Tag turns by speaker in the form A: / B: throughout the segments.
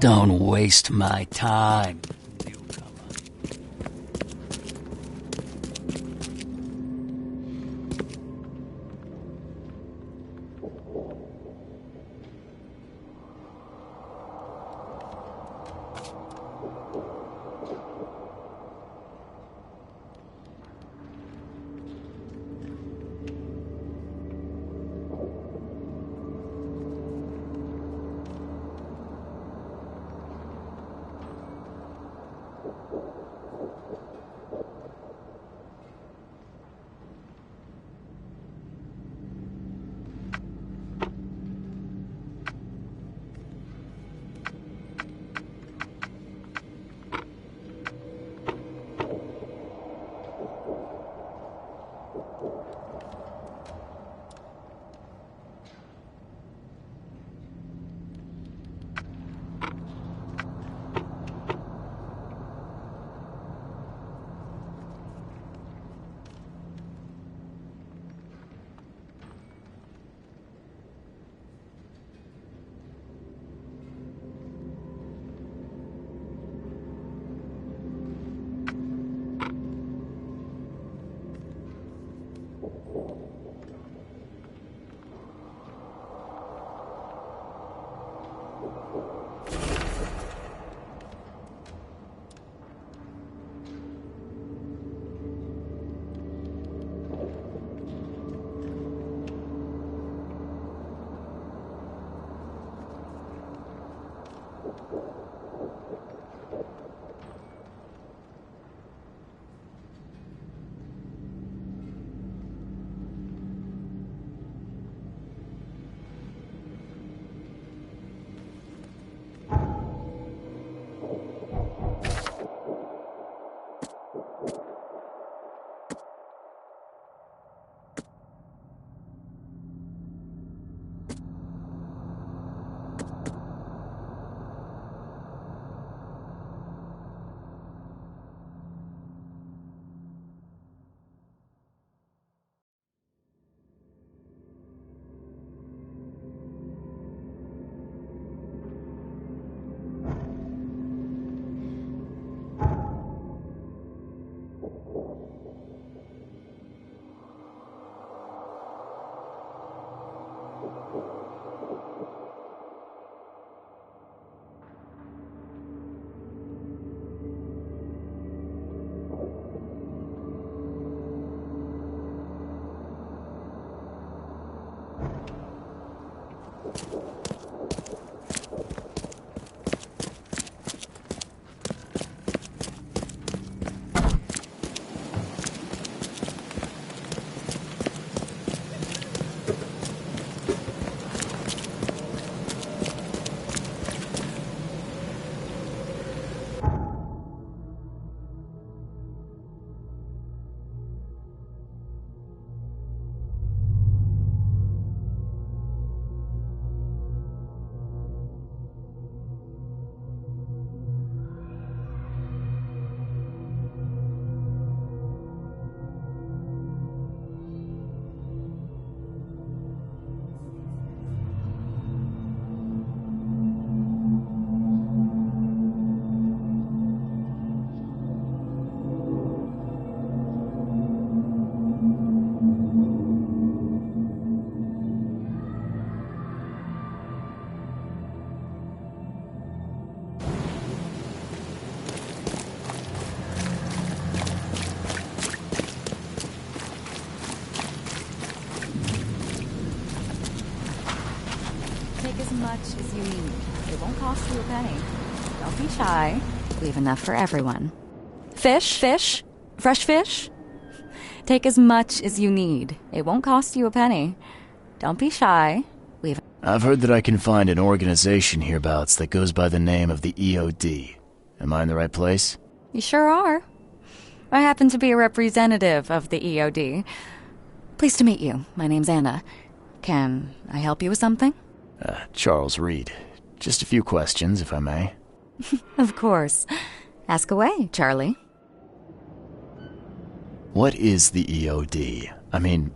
A: Don't waste my time, newcomer.
B: As much as you need. It won't cost you a penny. Don't be shy. We have enough for everyone. Fish? Fresh fish? Take as much as you need. It won't cost you a penny. Don't be shy.
A: I've heard that I can find an organization hereabouts that goes by the name of the EOD. Am I in the right place?
B: You sure are. I happen to be a representative of the EOD. Pleased to meet you. My name's Anna. Can I help you with something?
A: Charles Reed. Just a few questions, if I may.
B: Of course. Ask away, Charlie.
A: What is the EOD? I mean,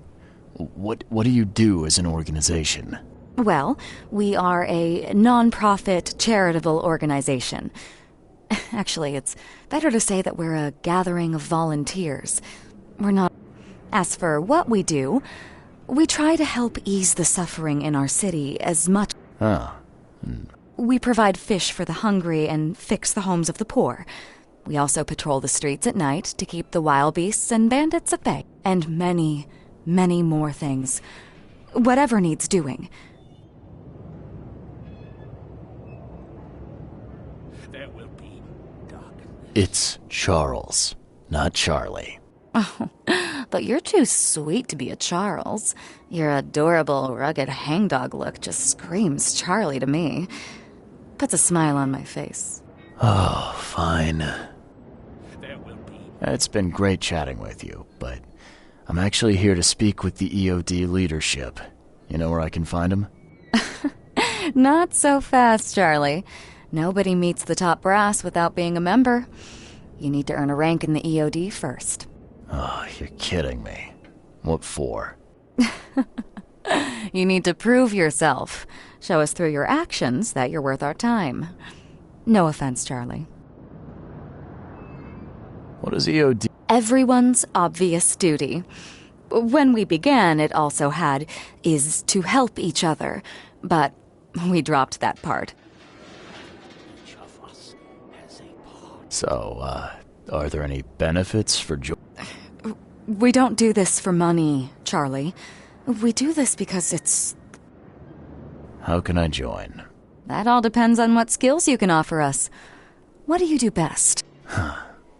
A: what do you do as an organization?
B: Well, we are a non-profit charitable organization. Actually, it's better to say that we're a gathering of volunteers. We're not... As for what we do, we try to help ease the suffering in our city as much...
A: Oh.
B: We provide fish for the hungry and fix the homes of the poor. We also patrol the streets at night to keep the wild beasts and bandits at bay. And many, many more things. Whatever needs doing.
C: There will be darkness.
A: It's Charles, not Charlie.
B: Oh, but you're too sweet to be a Charles. Your adorable, rugged hangdog look just screams Charlie to me. Puts a smile on my face.
A: Oh, fine.
C: There will be.
A: It's been great chatting with you, but I'm actually here to speak with the EOD leadership. You know where I can find them?
B: Not so fast, Charlie. Nobody meets the top brass without being a member. You need to earn a rank in the EOD first.
A: Oh, you're kidding me. What for?
B: You need to prove yourself. Show us through your actions that you're worth our time. No offense, Charlie.
A: What is EOD?
B: Everyone's obvious duty. When we began, it also had is to help each other, but we dropped that part.
C: Each of us has a part.
A: So, are there any benefits for
B: We don't do this for money, Charlie. We do this because it's...
A: How can I join?
B: That all depends on what skills you can offer us. What do you do best?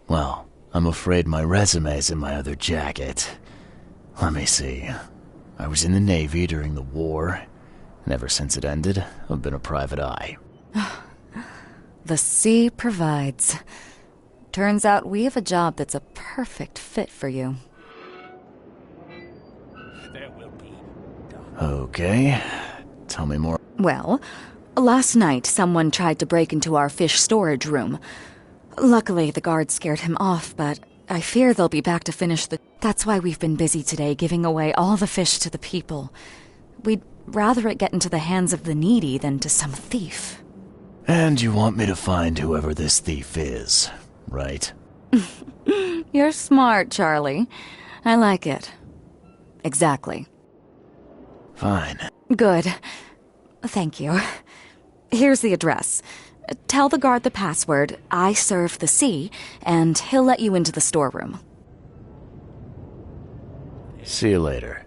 A: Well, I'm afraid my resume's in my other jacket. Let me see. I was in the Navy during the war, and ever since it ended, I've been a private eye.
B: The sea provides. Turns out we have a job that's a perfect fit for you.
C: There will be darkness.
A: Okay. Tell me more.
B: Well, last night someone tried to break into our fish storage room. Luckily, the guards scared him off, but I fear they'll be back to finish the... That's why we've been busy today giving away all the fish to the people. We'd rather it get into the hands of the needy than to some thief.
A: And you want me to find whoever this thief is, right?
B: You're smart, Charlie. I like it. Exactly.
A: Fine.
B: Good. Thank you. Here's the address. Tell the guard the password, I serve the sea, and he'll let you into the storeroom.
A: See you later.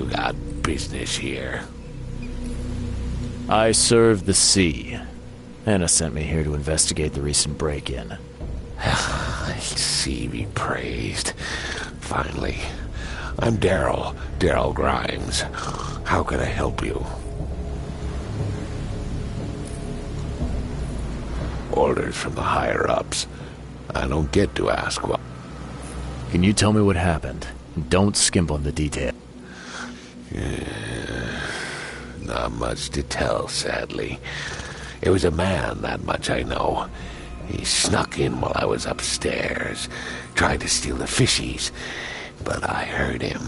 C: you got business here?
A: I serve the sea. Anna sent me here to investigate the recent break-in.
C: Sea be praised. Finally. I'm Daryl Grimes. How can I help you? Orders from the higher-ups. I don't get to ask what...
A: Can you tell me what happened? Don't skimp on the detail.
C: Not much to tell, sadly. It was a man, that much I know. He snuck in while I was upstairs, tried to steal the fishies, but I heard him.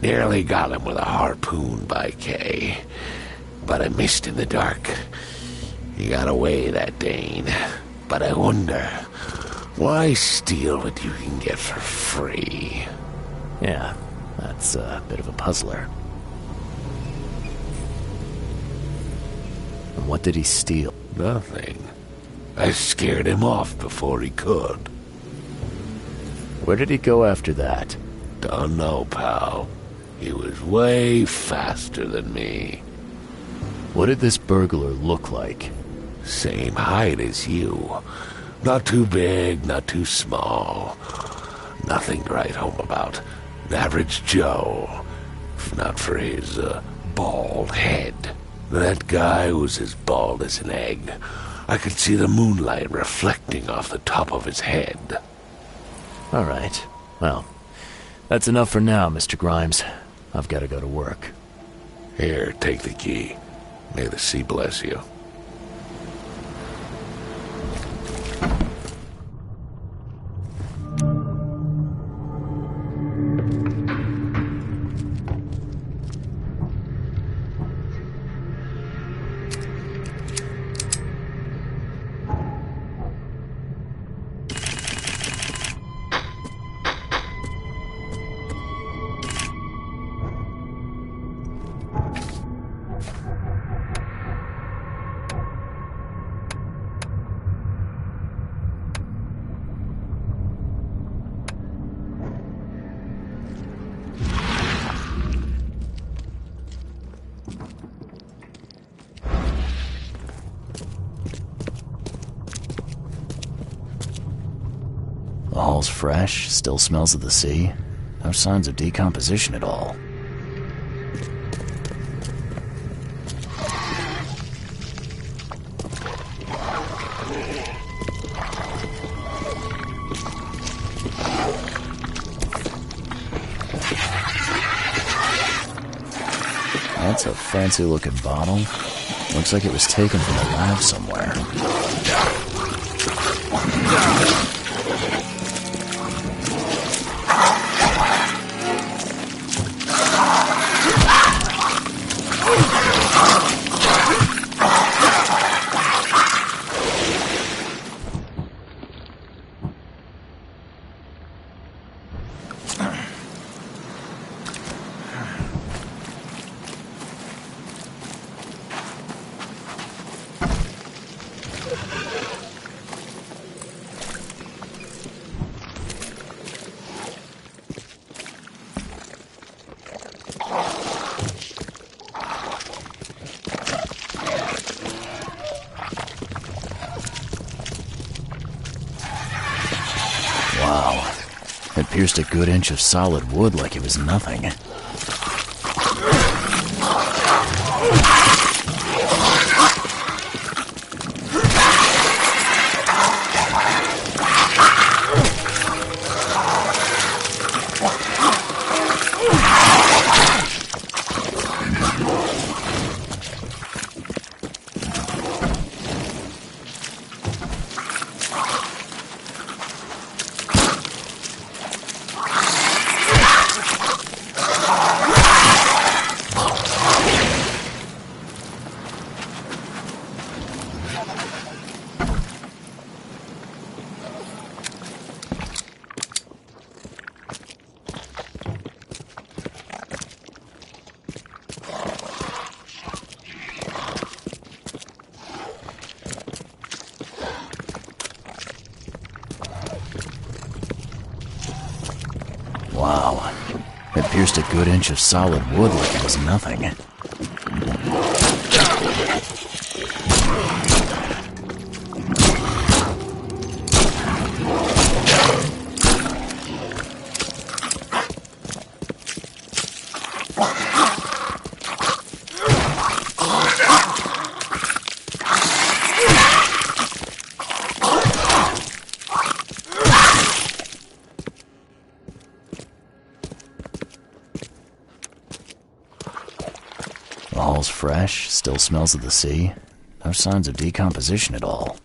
C: Nearly got him with a harpoon by Kay, but I missed in the dark. He got away, that Dane, but I wonder, why steal what you can get for free?
A: Yeah, that's a bit of a puzzler. And what did he steal?
C: Nothing. I scared him off before he could.
A: Where did he go after that?
C: Don't know, pal. He was way faster than me.
A: What did this burglar look like?
C: Same height as you. Not too big, not too small. Nothing to write home about. An average Joe. If not for his, bald head. That guy was as bald as an egg. I could see the moonlight reflecting off the top of his head.
A: All right. Well, that's enough for now, Mr. Grimes. I've got to go to work.
C: Here, take the key. May the sea bless you.
A: The hall's fresh, still smells of the sea. No signs of decomposition at all. That's a fancy-looking bottle. Looks like it was taken from a lab somewhere. Wow. It pierced a good inch of solid wood like it was nothing. Wow. It pierced a good inch of solid wood like it was nothing. The hall's fresh, still smells of the sea. No signs of decomposition at all.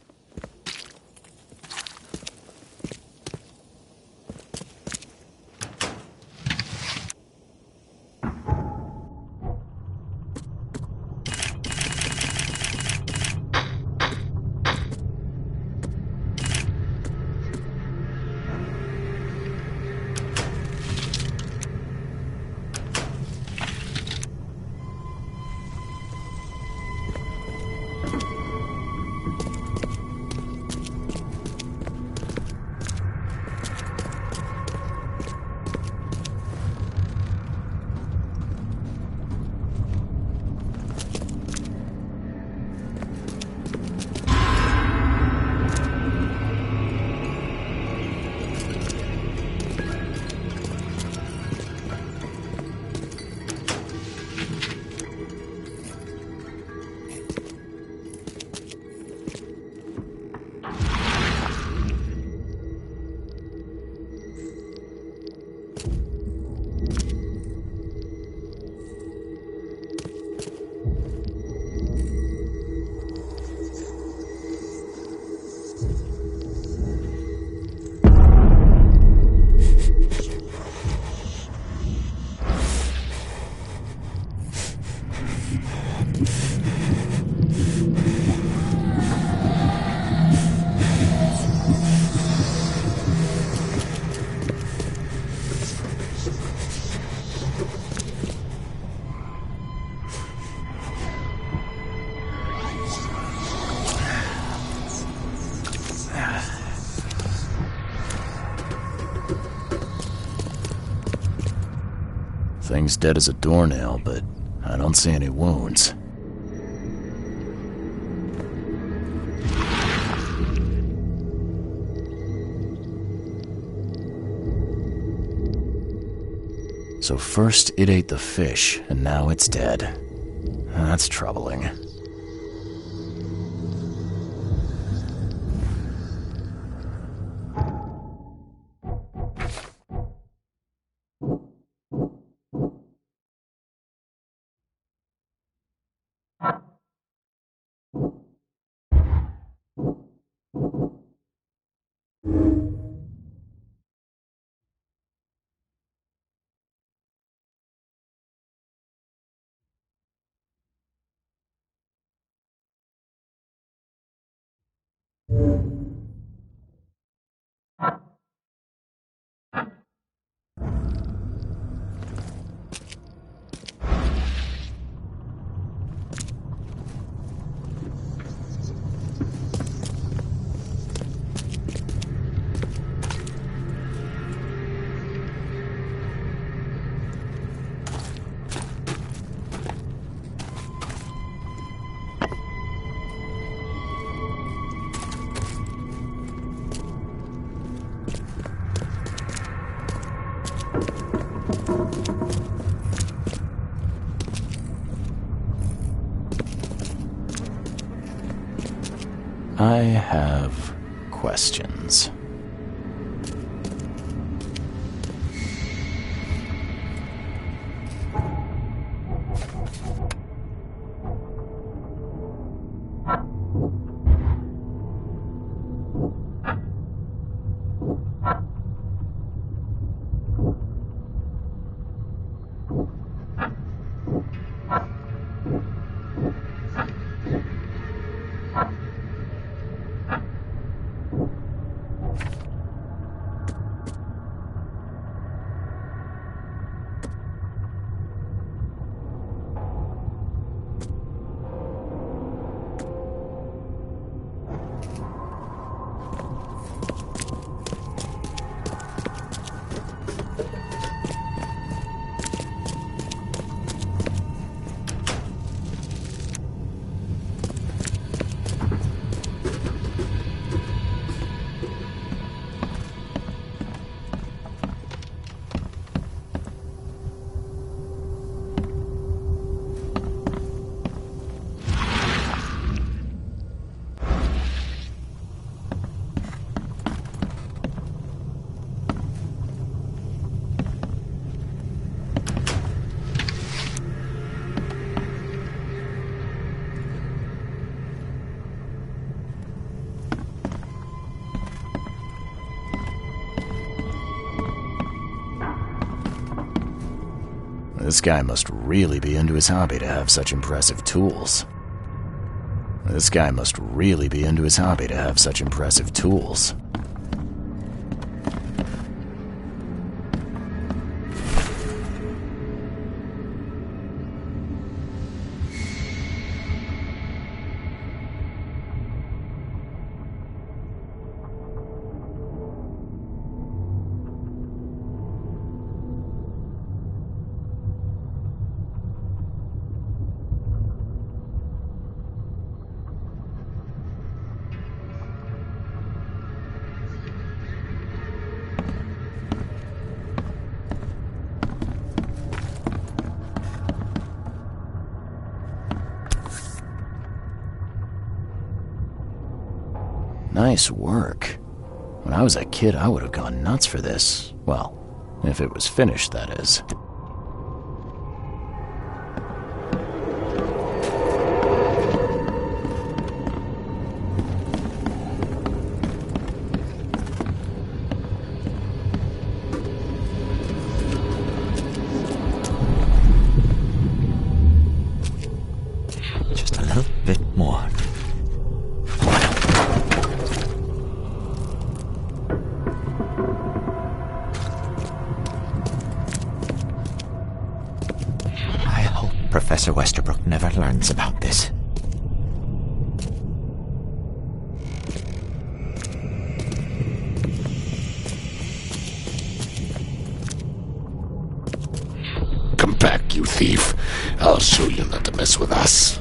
A: Thing's dead as a doornail, but I don't see any wounds. So first it ate the fish, and now it's dead. That's troubling. I have questions. This guy must really be into his hobby to have such impressive tools. This guy must really be into his hobby to have such impressive tools. Nice work. When I was a kid, I would have gone nuts for this. Well, if it was finished, that is.
D: Just a little bit more. Professor Westerbrook never learns about this.
C: Come back, you thief. I'll show you not to mess with us.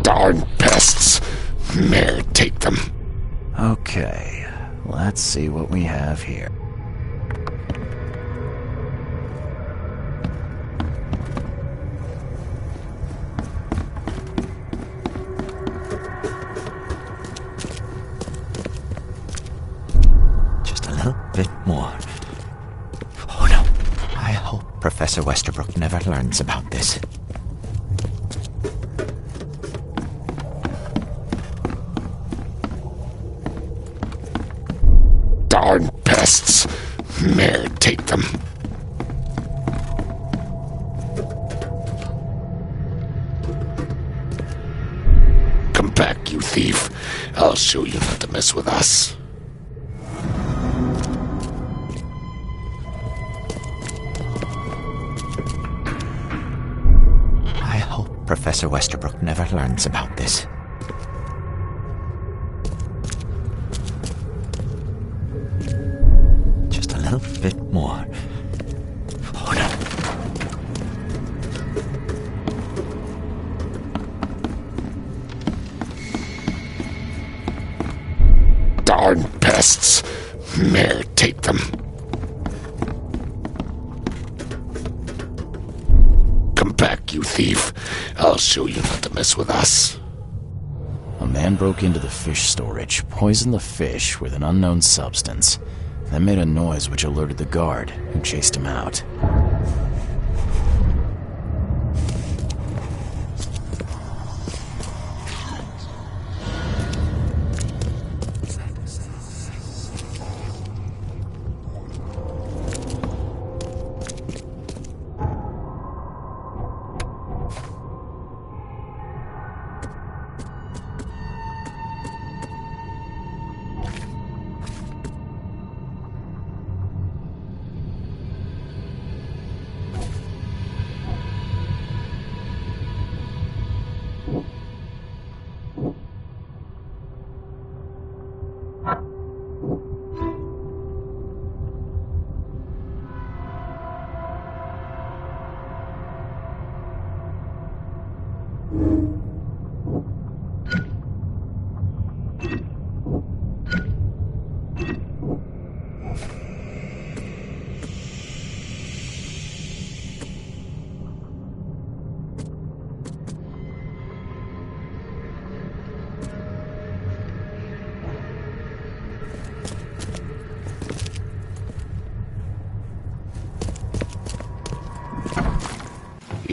C: Darn pests! Mayor, take them.
A: Okay, let's see what we have here.
D: Just a little bit more. Oh no. I hope Professor Westerbrook never learns about this.
C: Darn pests! Mayor, take them. Come back, you thief. I'll show you not to mess with us.
D: I hope Professor Westerbrook never learns about this. Just a little bit more. Oh no.
C: Darn pests! Mayor, take them. Come back, you thief. I'll show you not to mess with us.
A: A man broke into the fish storage, poisoned the fish with an unknown substance, then made a noise which alerted the guard, who chased him out.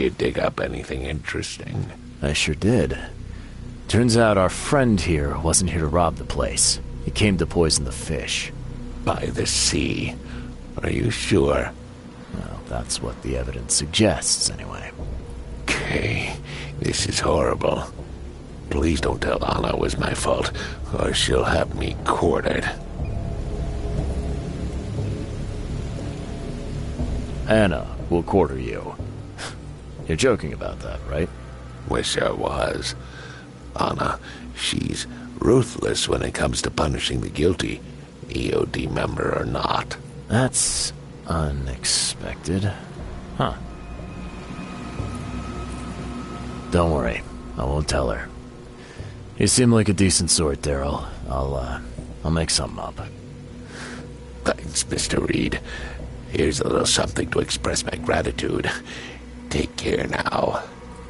C: you dig up anything interesting?
A: I sure did. Turns out our friend here wasn't here to rob the place. He came to poison the fish.
C: By the sea. Are you sure?
A: Well, that's what the evidence suggests, anyway.
C: Okay, this is horrible. Please don't tell Anna it was my fault, or she'll have me quartered.
A: Anna will quarter you. You're joking about that, right?
C: Wish I was. Anna, she's ruthless when it comes to punishing the guilty, EOD member or not.
A: That's unexpected. Huh. Don't worry, I won't tell her. You seem like a decent sort, Daryl. I'll make something up.
C: Thanks, Mr. Reed. Here's a little something to express my gratitude. Take care now.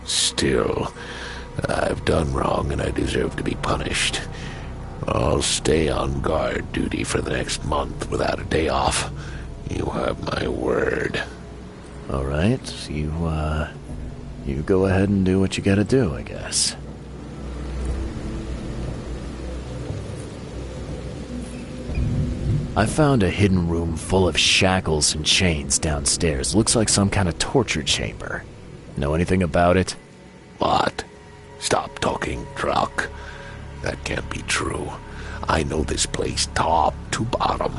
C: Still, I've done wrong and I deserve to be punished. I'll stay on guard duty for the next month without a day off. You have my word.
A: All right, you go ahead and do what you gotta do, I guess. I found a hidden room full of shackles and chains downstairs. Looks like some kind of torture chamber. Know anything about it?
C: What? Stop talking truck. That can't be true. I know this place top to bottom.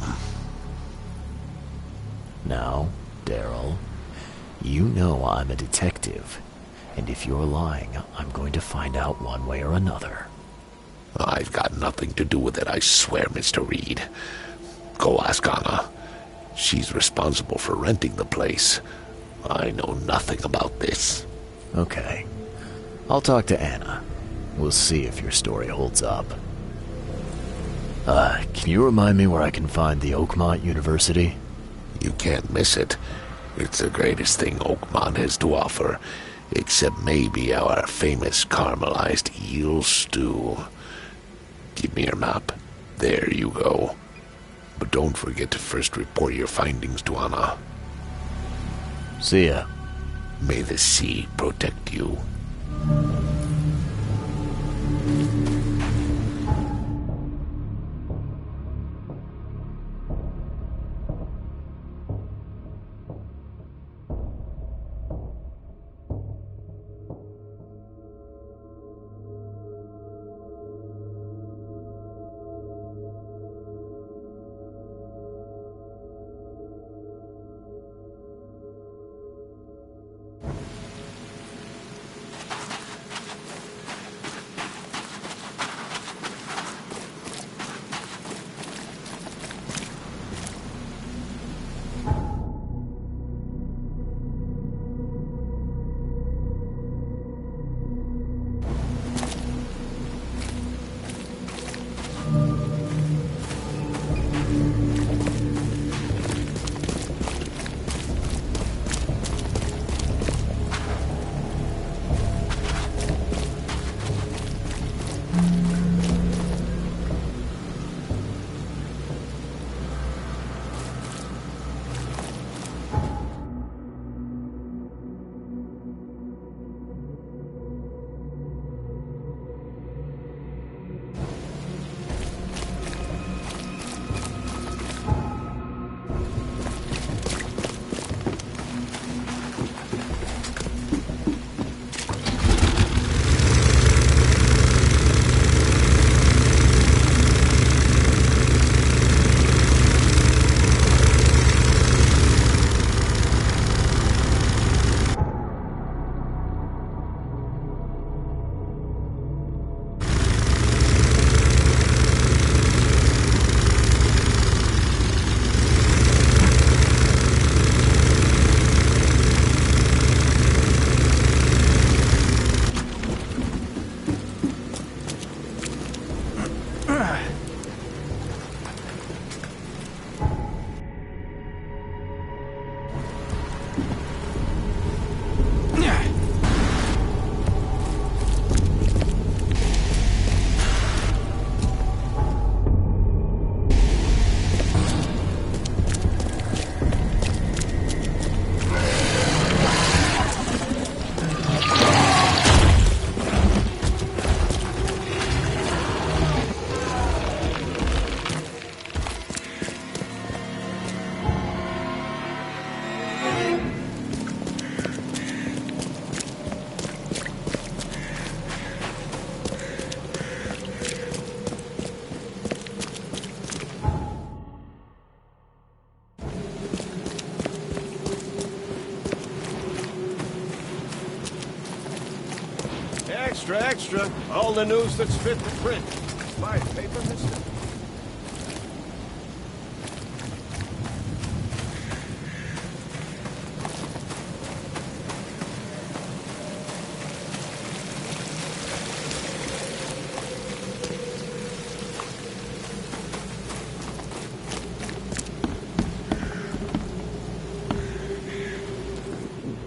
A: Now, Daryl, you know I'm a detective. And if you're lying, I'm going to find out one way or another.
C: I've got nothing to do with it, I swear, Mr. Reed. Go ask Anna. She's responsible for renting the place. I know nothing about this.
A: Okay. I'll talk to Anna. We'll see if your story holds up. Can you remind me where I can find the Oakmont University?
C: You can't miss it. It's the greatest thing Oakmont has to offer, except maybe our famous caramelized eel stew. Give me your map. There you go. But don't forget to first report your findings to Anna.
A: See ya.
C: May the sea protect you.
E: extra, all the news that's fit to print. Buy a paper, mister?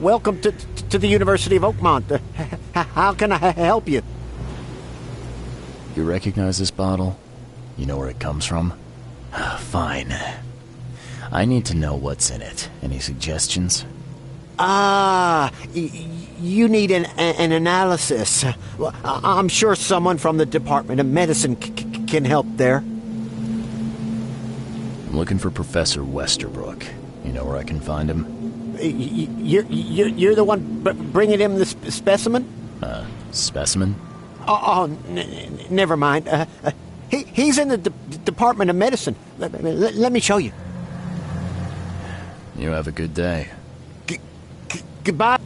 F: Welcome to the University of Oakmont. How can I help you?
A: You recognize this bottle? You know where it comes from? Fine. I need to know what's in it. Any suggestions?
F: You need an analysis. Well, I'm sure someone from the Department of Medicine can help there.
A: I'm looking for Professor Westerbrook. You know where I can find him?
F: You're the one bringing him the specimen?
A: Specimen?
F: Never mind. He's in the Department of Medicine. Let me show you.
A: You have a good day.
F: Goodbye.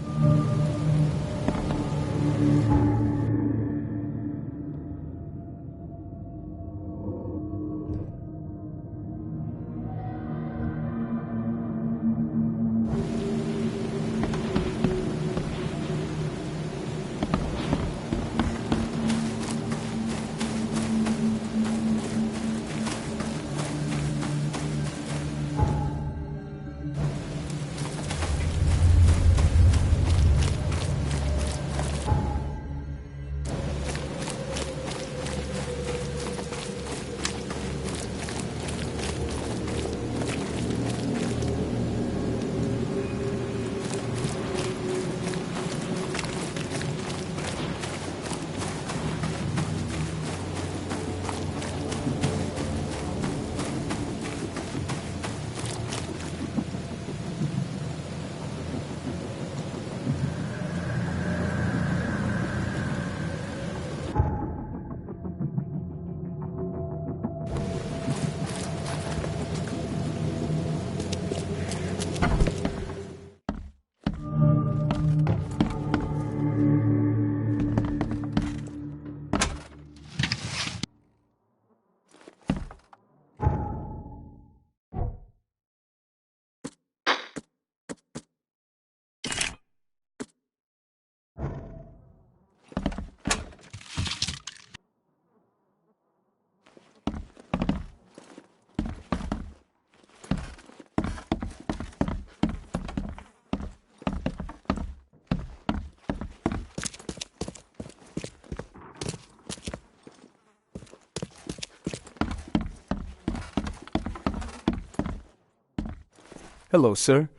G: Hello, sir.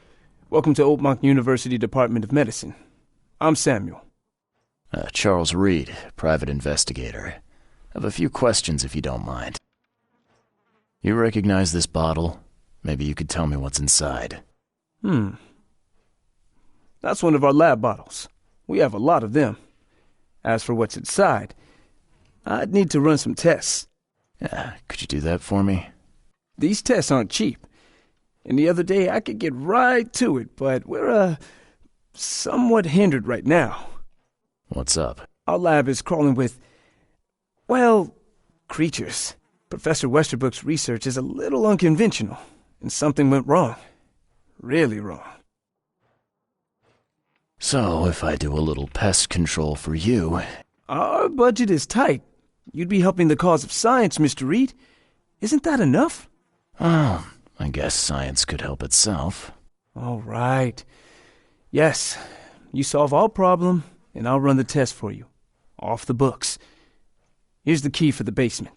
G: Welcome to Oakmont University Department of Medicine. I'm Samuel.
A: Charles Reed, private investigator. I have a few questions if you don't mind. You recognize this bottle? Maybe you could tell me what's inside.
G: That's one of our lab bottles. We have a lot of them. As for what's inside, I'd need to run some tests.
A: Could you do that for me?
G: These tests aren't cheap. And the other day I could get right to it, but we're, somewhat hindered right now.
A: What's up?
G: Our lab is crawling with, well, creatures. Professor Westerbrook's research is a little unconventional, and something went wrong. Really wrong.
A: So, if I do a little pest control for you...
G: Our budget is tight. You'd be helping the cause of science, Mr. Reed. Isn't that enough?
A: Oh, I guess science could help itself.
G: All right. Yes, you solve our problem, and I'll run the test for you. Off the books. Here's the key for the basement.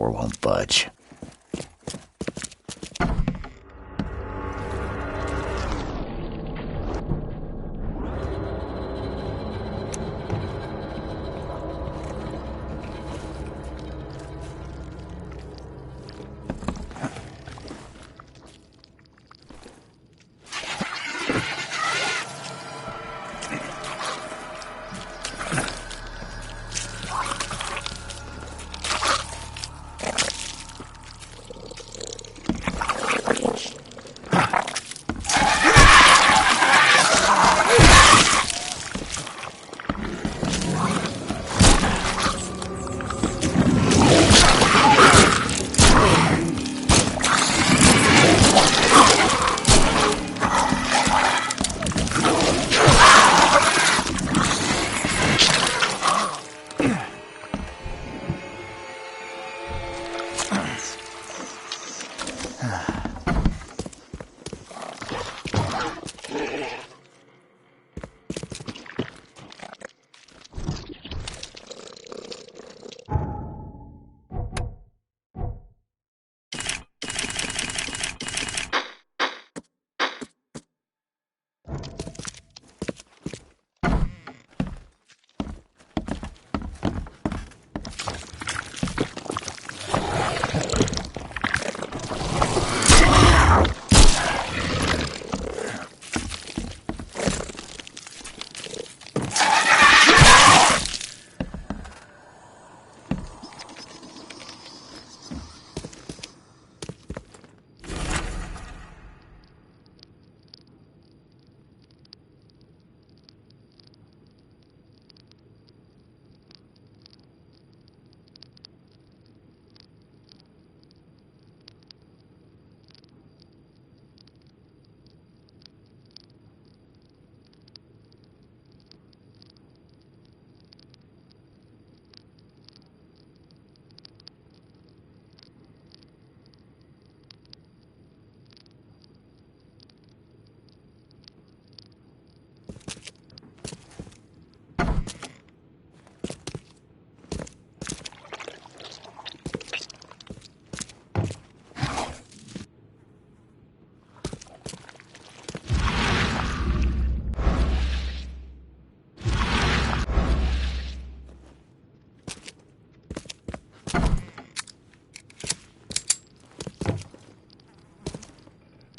A: PS4 won't budge.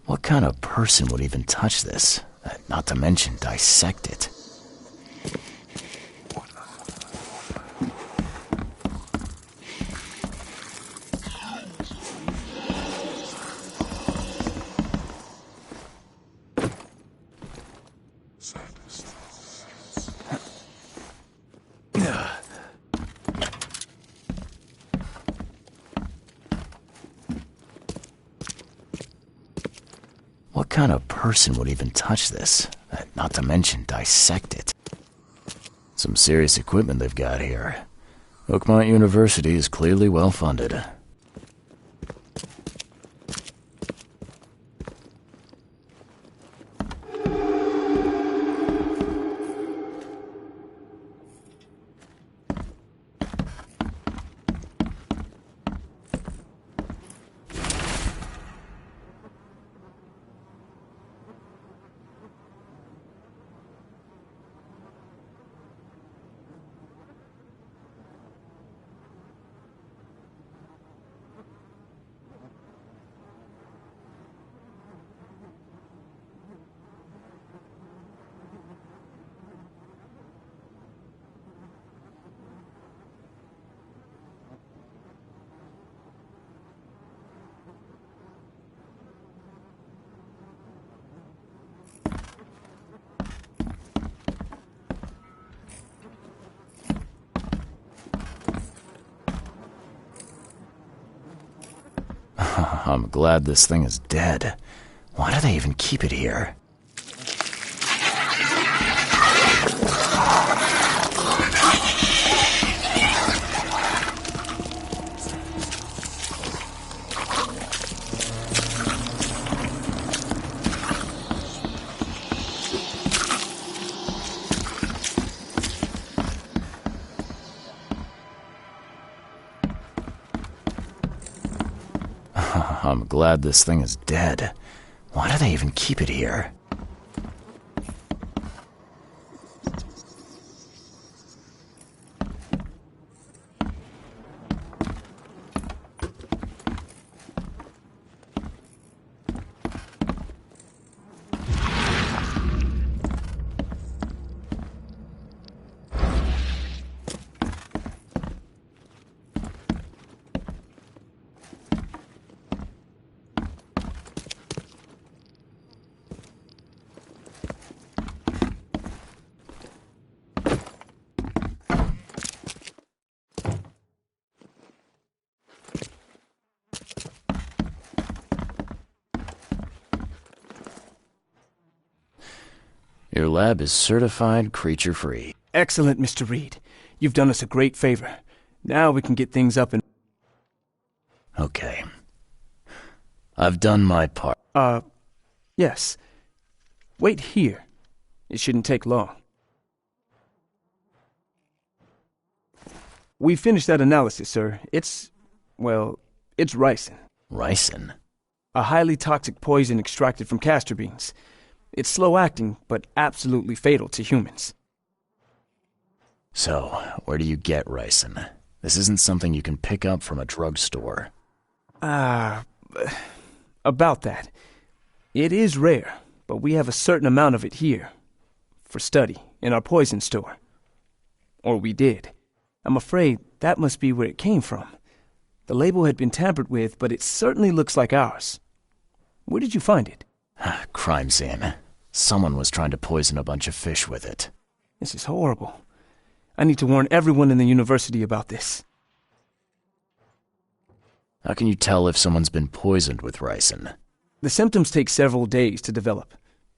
A: What kind of person would even touch this? Not to mention dissect it. What kind of person would even touch this? Not to mention dissect it. Some serious equipment they've got here. Oakmont University is clearly well funded. I'm glad this thing is dead. Why do they even keep it here? I'm glad this thing is dead. Why do they even keep it here? Your lab is certified creature-free.
G: Excellent, Mr. Reed. You've done us a great favor. Now we can get things up and...
A: Okay. I've done my part.
G: Yes. Wait here. It shouldn't take long. We finished that analysis, sir. It's ricin.
A: Ricin?
G: A highly toxic poison extracted from castor beans. It's slow-acting, but absolutely fatal to humans.
A: So, where do you get ricin? This isn't something you can pick up from a drugstore.
G: About that. It is rare, but we have a certain amount of it here. For study, in our poison store. Or we did. I'm afraid that must be where it came from. The label had been tampered with, but it certainly looks like ours. Where did you find it?
A: Crime scene. Someone was trying to poison a bunch of fish with it.
G: This is horrible. I need to warn everyone in the university about this.
A: How can you tell if someone's been poisoned with ricin?
G: The symptoms take several days to develop.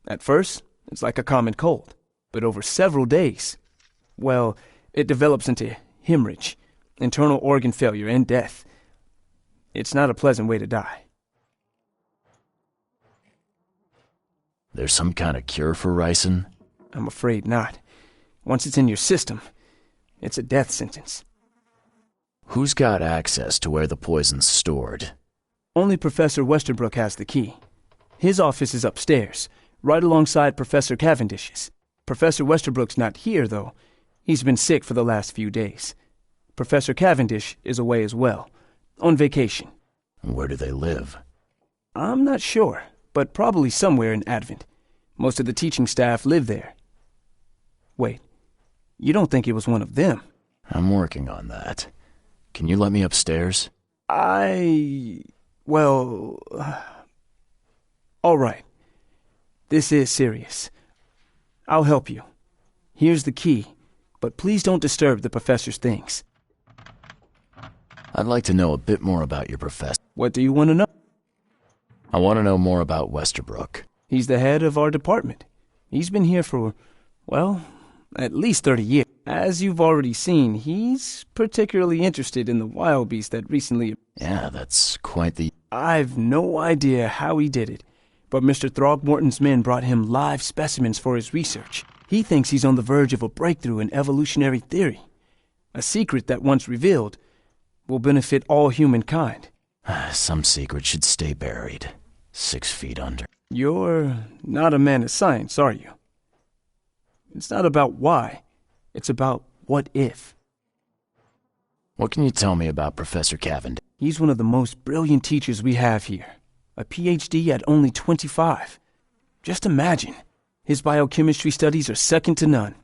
G: At first, it's like a common cold. But over several days, well, it develops into hemorrhage, internal organ failure, and death. It's not a pleasant way to die.
A: There's some kind of cure for ricin?
G: I'm afraid not. Once it's in your system, it's a death sentence.
A: Who's got access to where the poison's stored?
G: Only Professor Westerbrook has the key. His office is upstairs, right alongside Professor Cavendish's. Professor Westerbrook's not here, though. He's been sick for the last few days. Professor Cavendish is away as well, on vacation.
A: Where do they live?
G: I'm not sure, but probably somewhere in Advent. Most of the teaching staff live there. Wait, you don't think it was one of them?
A: I'm working on that. Can you let me upstairs?
G: Well... all right. This is serious. I'll help you. Here's the key, but please don't disturb the professor's things.
A: I'd like to know a bit more about your professor.
G: What do you want to know?
A: I want to know more about Westerbrook.
G: He's the head of our department. He's been here for, well, at least 30 years. As you've already seen, he's particularly interested in the wild beast that recently...
A: Yeah, that's quite the...
G: I've no idea how he did it, but Mr. Throgmorton's men brought him live specimens for his research. He thinks he's on the verge of a breakthrough in evolutionary theory. A secret that, once revealed, will benefit all humankind.
A: Some secret should stay buried. 6 feet under.
G: You're not a man of science, are you? It's not about why. It's about what if.
A: What can you tell me about Professor Cavendish?
G: He's one of the most brilliant teachers we have here. A PhD at only 25. Just imagine. His biochemistry studies are second to none,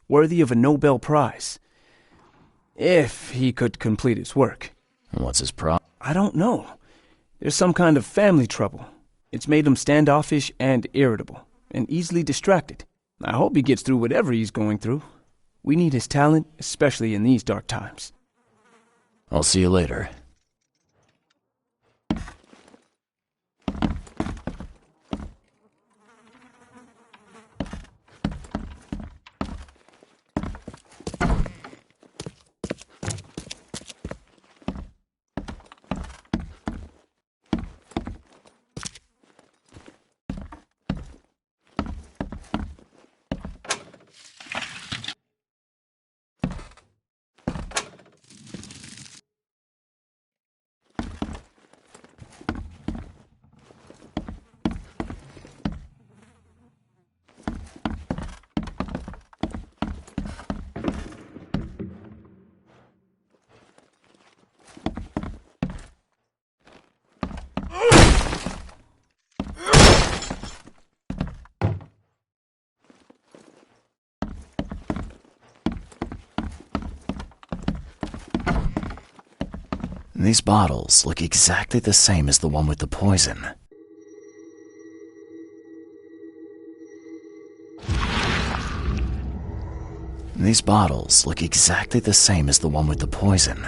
G: worthy of a Nobel Prize. If he could complete his work.
A: What's his problem?
G: I don't know. There's some kind of family trouble. It's made him standoffish and irritable, and easily distracted. I hope he gets through whatever he's going through. We need his talent, especially in these dark times.
A: I'll see you later. These bottles look exactly the same as the one with the poison. These bottles look exactly the same as the one with the poison.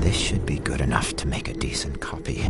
D: This should be good enough to make a decent copy.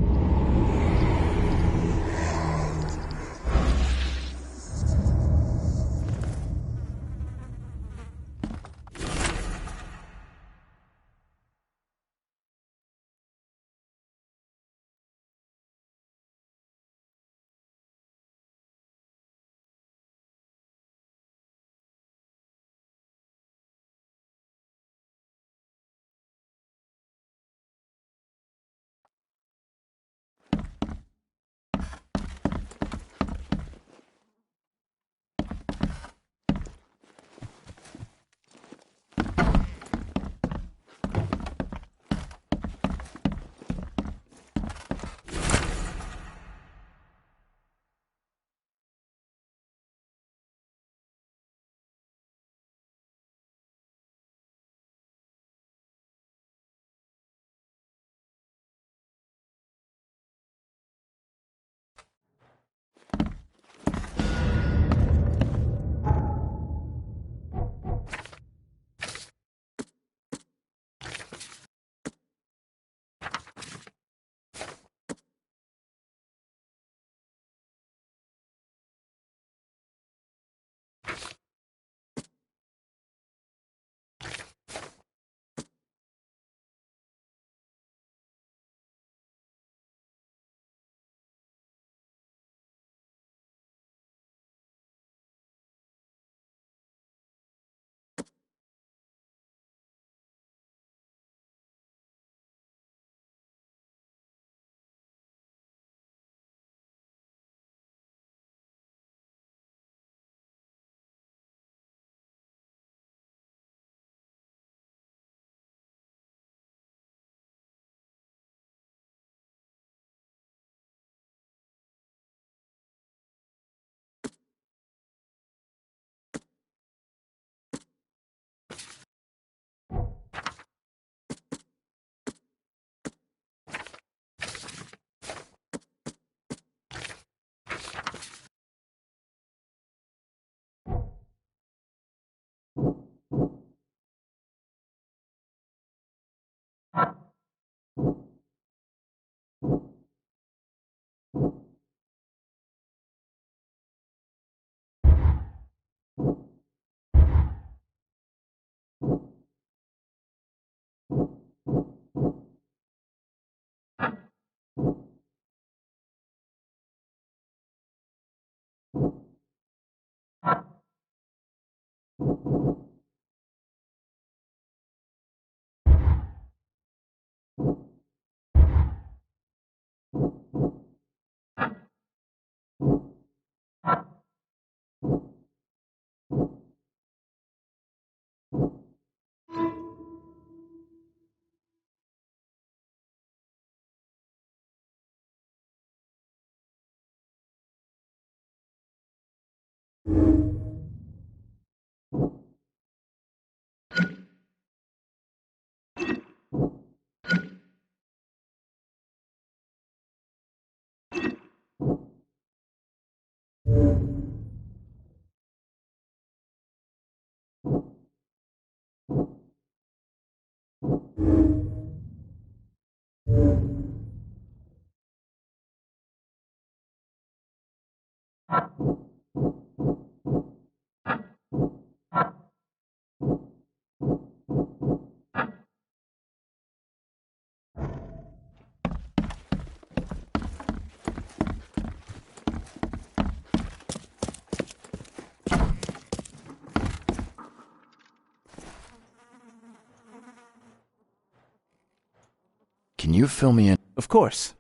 A: Can you fill me in?
G: Of course.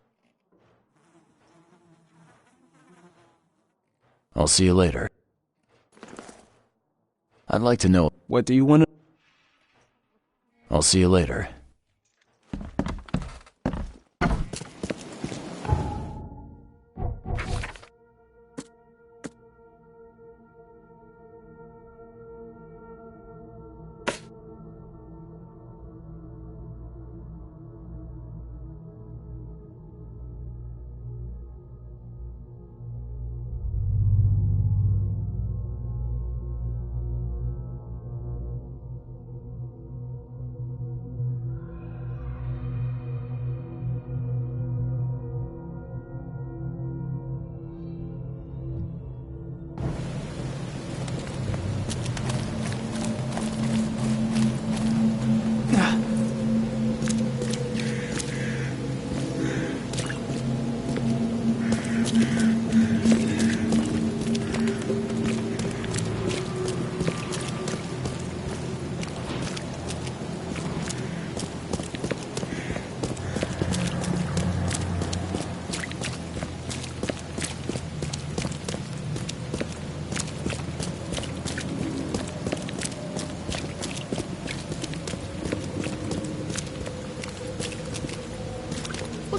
A: I'll see you later. I'd like to know.
G: What do you want to...
A: I'll see you later.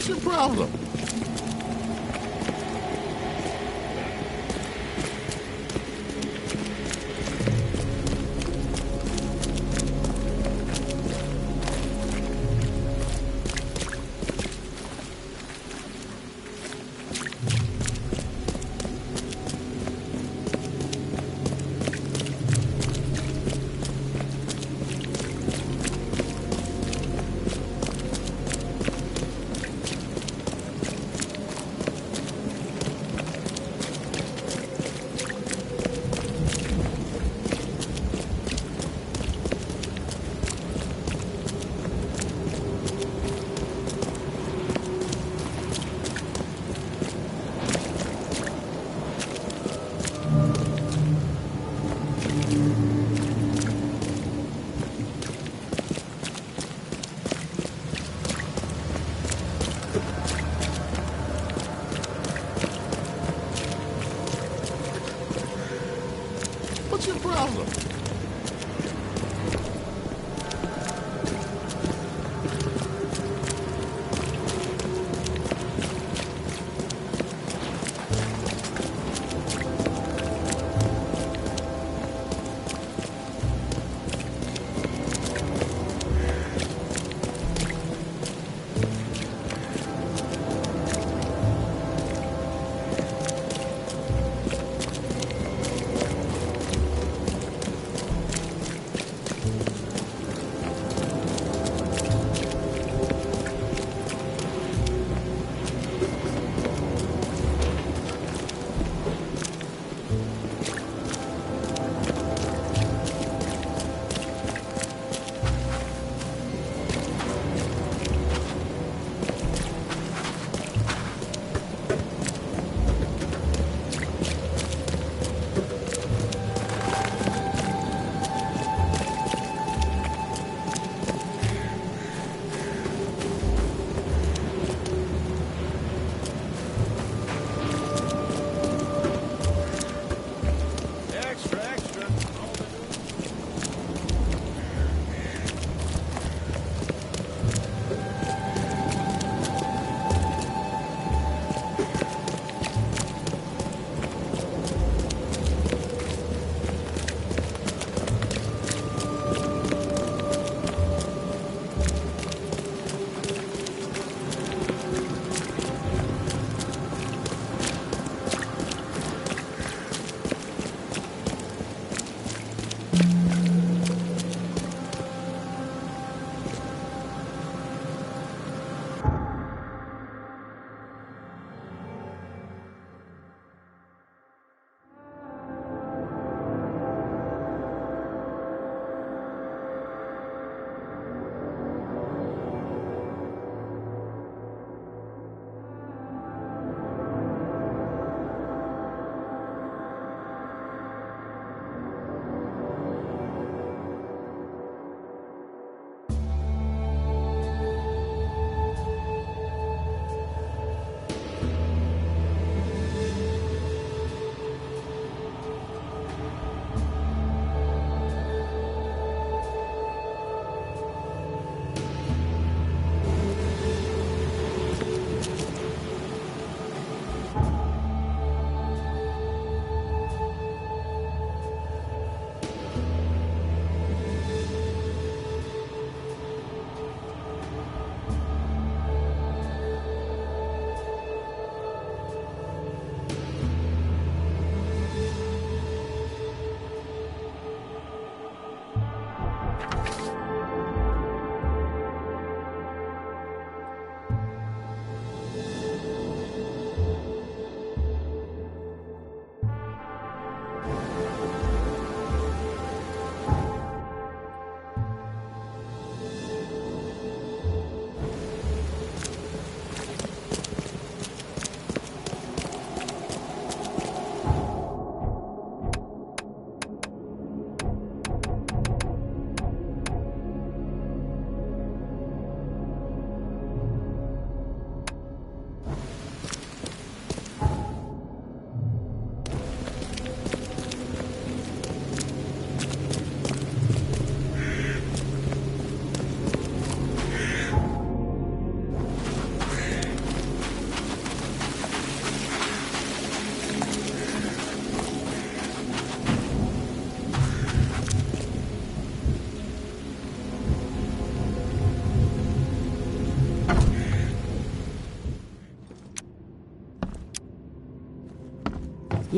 C: What's your problem?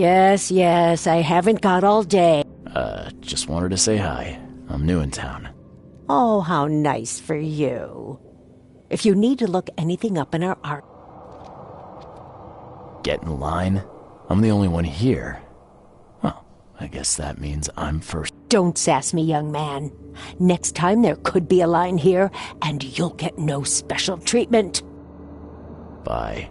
H: Yes, I haven't got all day.
A: Just wanted to say hi. I'm new in town.
H: Oh, how nice for you. If you need to look anything up in our art...
A: Get in line? I'm the only one here. Well, I guess that means I'm first.
H: Don't sass me, young man. Next time there could be a line here, and you'll get no special treatment.
A: Bye.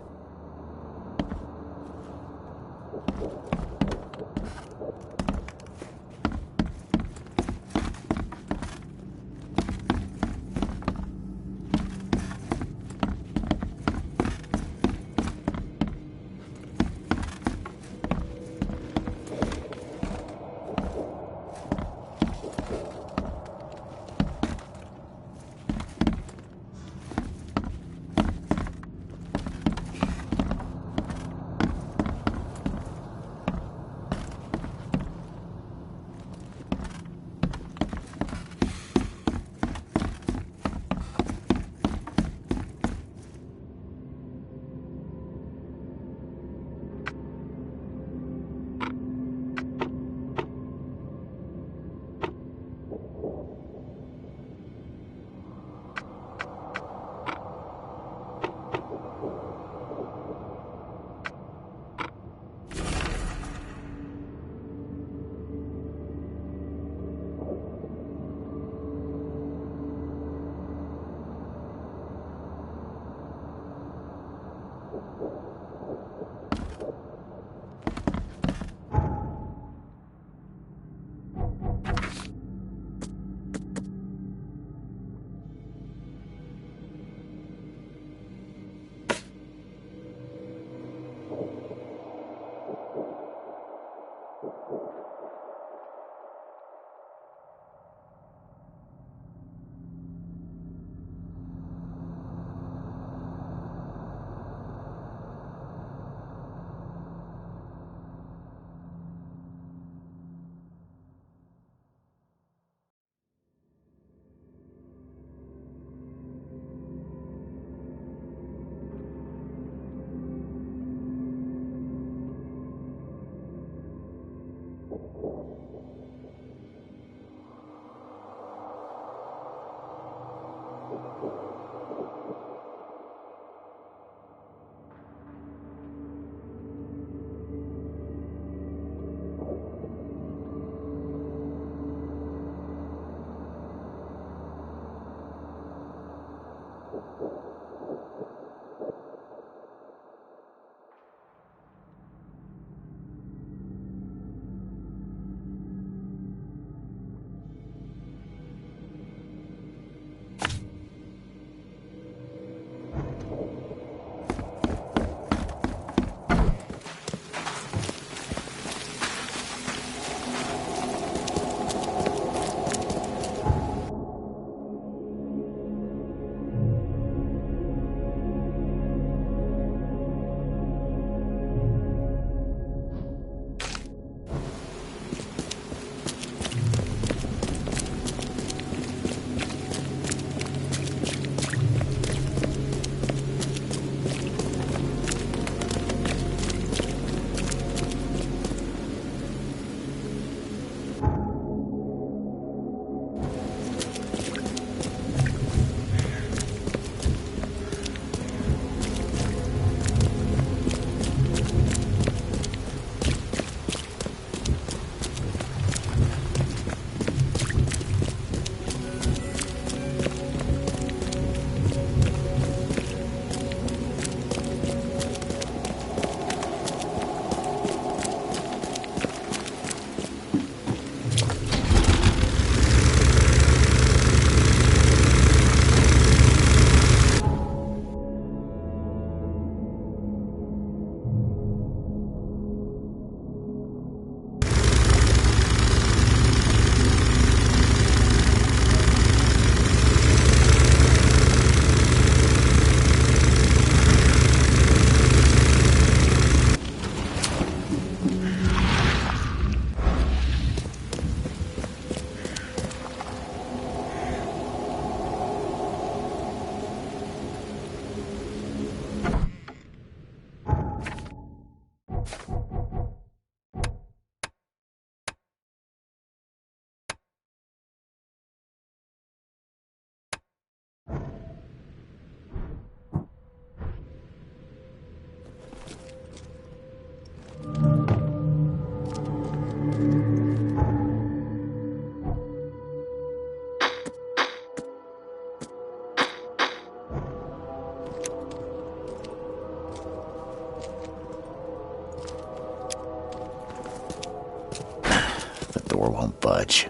A: won't budge.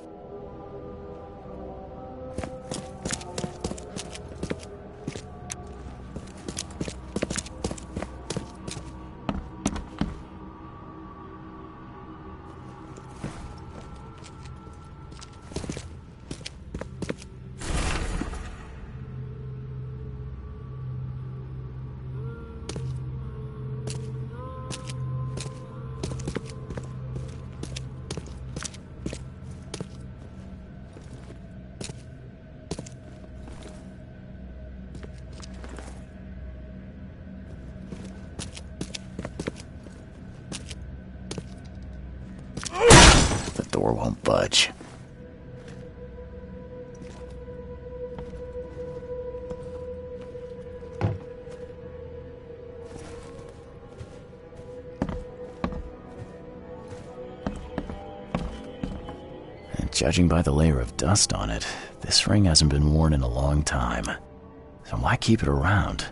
A: The door won't budge. And judging by the layer of dust on it, this ring hasn't been worn in a long time. So why keep it around?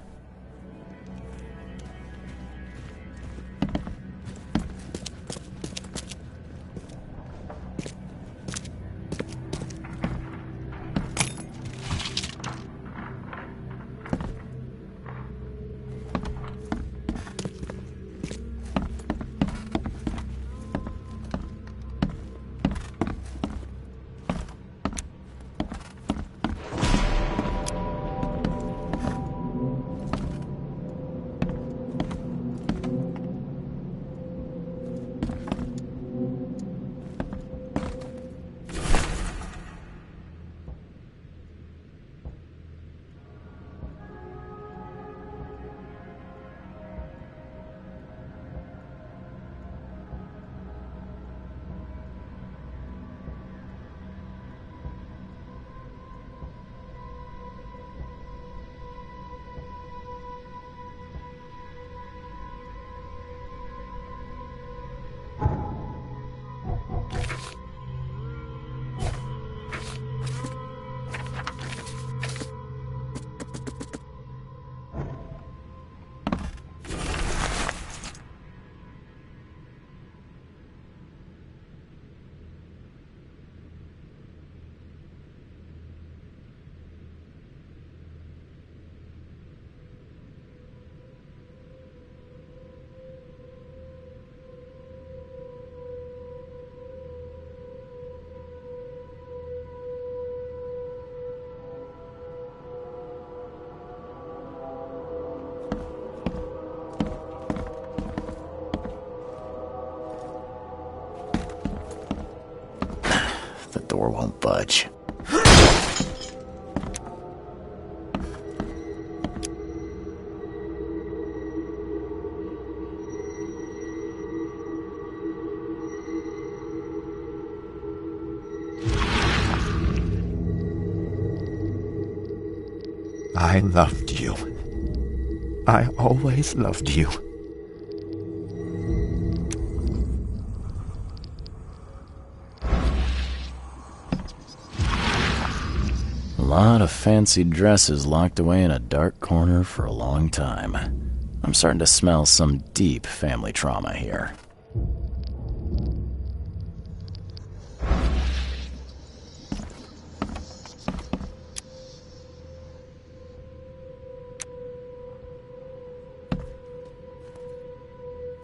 A: The door won't budge.
D: I loved you. I always loved you.
A: A lot of fancy dresses locked away in a dark corner for a long time. I'm starting to smell some deep family trauma here.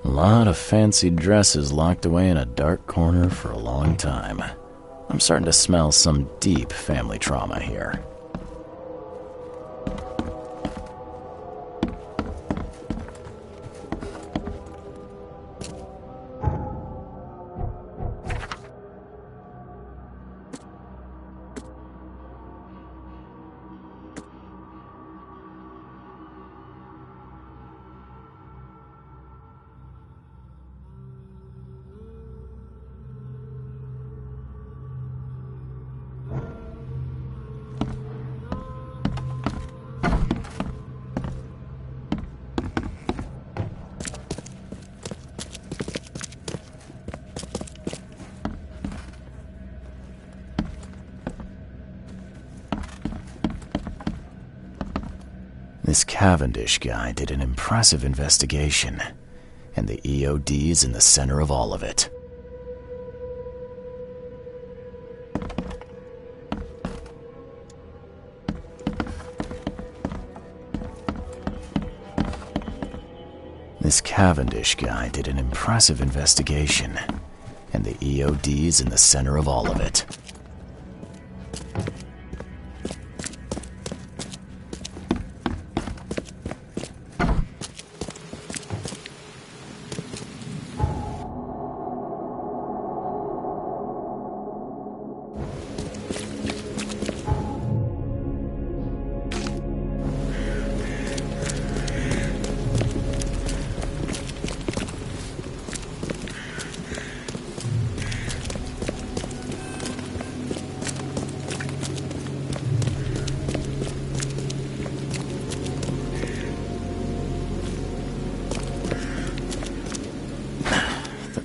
A: A lot of fancy dresses locked away in a dark corner for a long time. I'm starting to smell some deep family trauma here. This Cavendish guy did an impressive investigation, and the EOD is in the center of all of it. This Cavendish guy did an impressive investigation, and the EOD's in the center of all of it.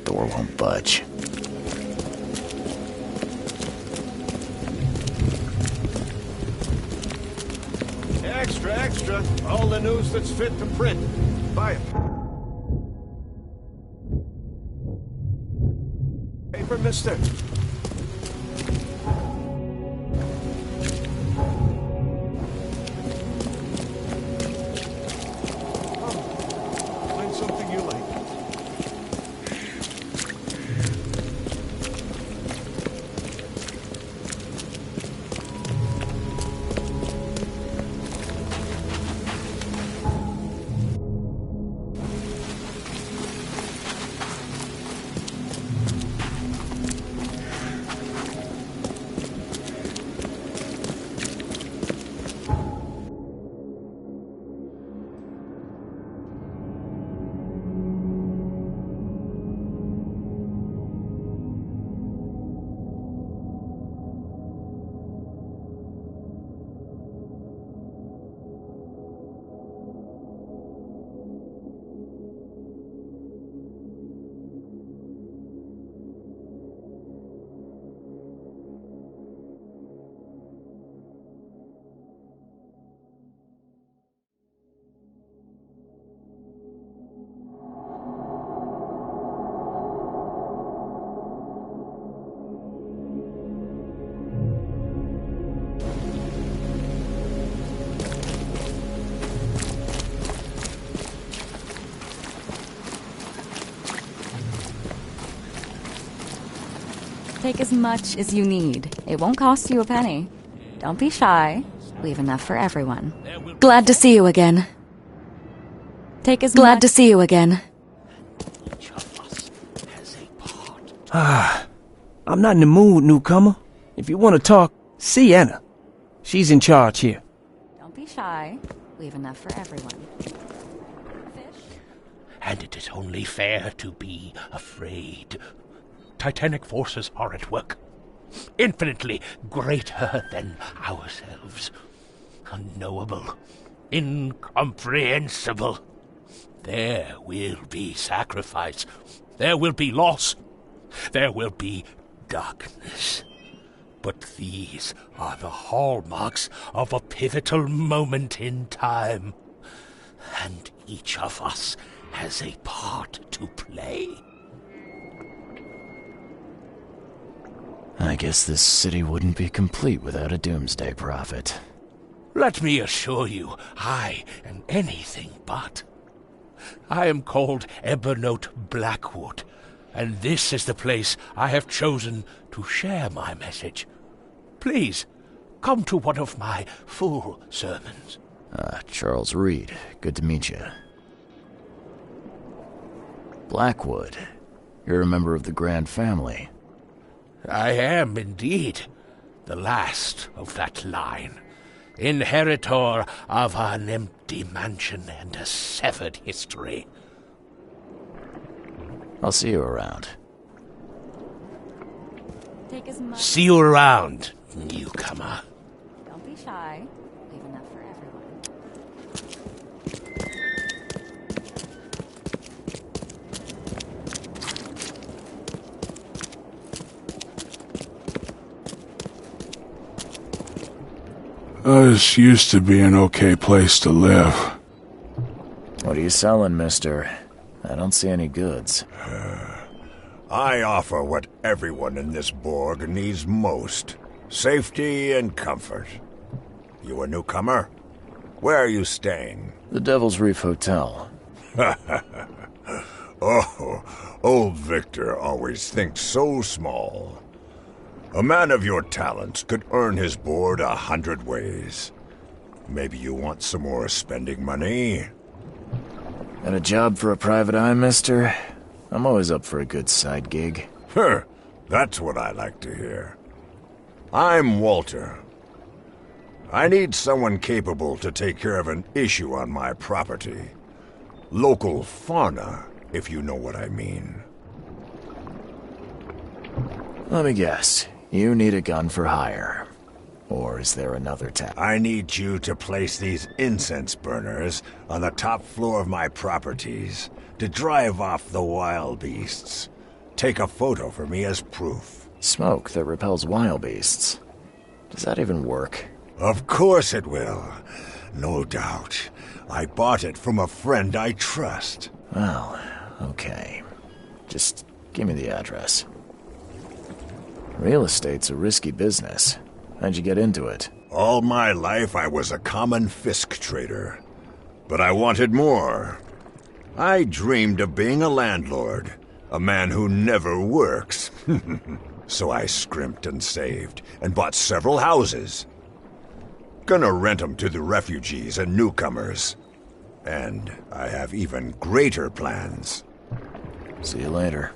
A: Door won't budge.
E: Extra, extra. All the news that's fit to print. Buy it. Paper, mister. Find something you like.
B: Take as much as you need. It won't cost you a penny. Don't be shy. Leave enough for everyone. Glad to see you again. Take as Glad to see you again.
G: I'm not in the mood, newcomer. If you want to talk, see Anna. She's in charge here.
B: Don't be shy. Leave enough for everyone.
C: And it is only fair to be afraid. Titanic forces are at work, infinitely greater than ourselves. Unknowable, incomprehensible. There will be sacrifice. There will be loss. There will be darkness. But these are the hallmarks of a pivotal moment in time. And each of us has a part to play.
A: I guess this city wouldn't be complete without a doomsday prophet.
C: Let me assure you, I am anything but. I am called Ebernote Blackwood, and this is the place I have chosen to share my message. Please, come to one of my full sermons.
A: Charles Reed. Good to meet you. Blackwood. You're a member of the Grand Family.
C: I am indeed the last of that line, inheritor of an empty mansion and a severed history.
A: I'll see you around.
B: Take as much.
C: See you around, newcomer.
B: Don't be shy. Leave enough for everyone.
E: This used to be an okay place to live.
A: What are you selling, mister? I don't see any goods.
I: I offer what everyone in this Borg needs most. Safety and comfort. You a newcomer? Where are you staying?
A: The Devil's Reef Hotel.
I: Oh, old Victor always thinks so small. A man of your talents could earn his board 100 ways. Maybe you want some more spending money?
A: Got a job for a private eye, mister? I'm always up for a good side gig.
I: Huh, that's what I like to hear. I'm Walter. I need someone capable to take care of an issue on my property. Local fauna, if you know what I mean.
A: Let me guess. You need a gun for hire. Or is there another tap?
I: I need you to place these incense burners on the top floor of my properties to drive off the wild beasts. Take a photo for me as proof.
A: Smoke that repels wild beasts. Does that even work?
I: Of course it will. No doubt. I bought it from a friend I trust.
A: Well, okay. Just give me the address. Real estate's a risky business. How'd you get into it?
I: All my life I was a common fisk trader. But I wanted more. I dreamed of being a landlord. A man who never works. So I scrimped and saved, and bought several houses. Gonna rent 'em to the refugees and newcomers. And I have even greater plans.
A: See you later.